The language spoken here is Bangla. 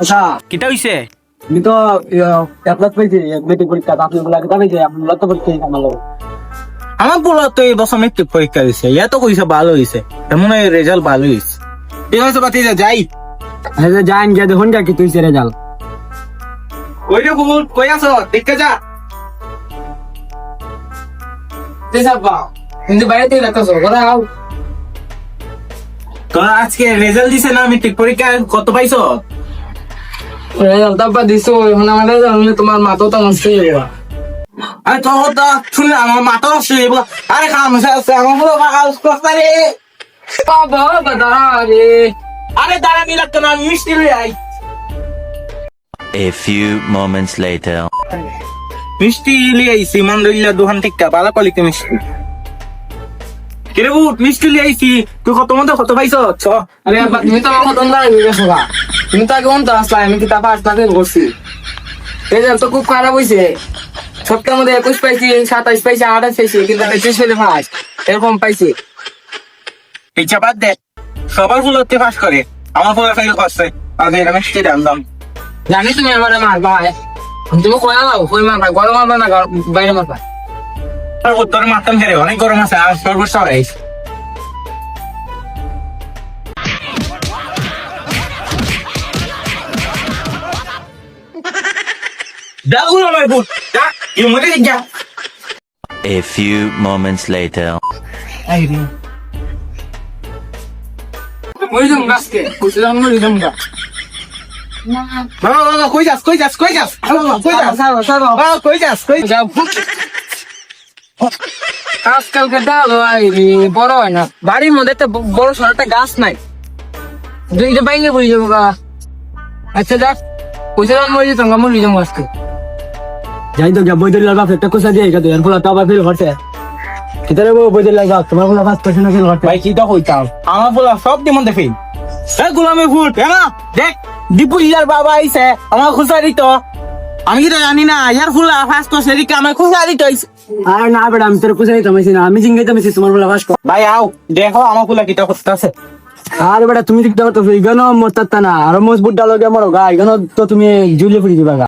আচ্ছা কিটা হইছে? আমি তো এক লাখ পাইছি মেট্রিক পরীক্ষা আপনি বলে কিতা পাইছে আপনি বলে তো পরীক্ষা আমার লোক আমার পোলা তো এই বছর মেট্রিক পরীক্ষা দিছে, ইয়া তো কইছে ভালো হইছে, এমন রেজাল্ট ভালো হইছে। ঠিক আছে বাতি যাই। যাইন গিয়ে দেখুন যা কি তুইছে রেজাল্ট ওই রে বুবুল কই আছো? দেখতে যা। কিন্তু বাইরে থেকে দেখতেছো ঘরে আও তোরা আজকে রেজাল্ট দিছে না মেট্রিক পরীক্ষা, কত পাইছো? রেজাল্ট তারপর দিছো এখন আমার রেজাল্ট তোমার মাথা তো নষ্ট হয়ে যাবে আরে তোর কথা শুনলে আমার মাথা নষ্ট হয়ে যাবে। আরে খাম আছে আমার পুরো কাজ করতে রে। বাবা দাদা রে আরে দাঁড়া নিলা কেন, আমি মিষ্টি লই I. A few moments later. মিষ্টি লিয়ে আইছি মন্ডলিয়া দোকান থেকে, ভালো কোয়ালিটি মিষ্টি। কিরে বুট মিষ্টি লিয়ে আইছি, তুই কত মতো কত পাইছো? আরে আব্বা তুমি তো আমার দন্দা গেছো গা তুমি তো আগে অন্ত আসলা আমি কি তারপর আসতে করছি রেজাল্ট তো খুব খারাপ হয়েছে সপ্তাহের মধ্যে 21 পাইছি 27 পাইছি 28 পাইছি কিন্তু 25 পেলে ফার্স্ট এরকম পাইছি ইচ্ছা বাদ দে, সবার ফুলতে পাস করে, আমার ফুল ফেল করছে। আর এটা মিষ্টি দাম দাম। জানি তুমি আমার মারবা তুমি কই আলাও কই মারবা গরম মারবা না বাইরে মারবা আর উত্তর মারতাম ফেরে, অনেক গরম আছে আর সর্বস্ব রাইস। দাগুলো নয় বুট, যা ইউ মতে যা। A few moments later. I রে মরিদম গাছকে বুঝলাম মরিদম গাছ বাবা কই যাস কই যাস কই যাস কই যাস সারো সারো বাবা কই যাস কই যাও আজকালকে ডাল হয় রে বড় হয় না বাড়ির মধ্যে একটা বড় সড় একটা গাছ নাই দুইটা বাইরে পড়ে যাবো গা আচ্ছা যাক বুঝলাম মরিদম গা মরিদম গাছকে যাই তো বৈদ্যুৎ লাগা একটা কোসা দিয়ে গেছে এর ফলে তো আবার ফেল করছে কিতারে বৈদ্যুৎ লাগা তোমার কোনো কাজ করছে না ফেল করতে ভাই কি তো কইতাম, আমার ফুল সব দিমন দেখি। এই গোলামে ফুল এমা দেখ দীপু ইয়ার বাবা আইছে আমার খুশারি তো, আমি কি তো জানি না ইয়ার ফুল ফার্স্ট তো সেদিকে আমার খুশারি তো আইছে। আর না বেটা আমি তোর কোসাই থামাইছি না আমি জিঙ্গাই থামাইছি তোমার বলে বাস ভাই আও দেখো আমার ফুল কি তো করতেছে। আর বেটা তুমি ঠিক দাও তো ইগানো মরতাতা না আর মজবুত ডালো গে মরো গা ইগানো তো তুমি জুলে ফুরি দিবা গা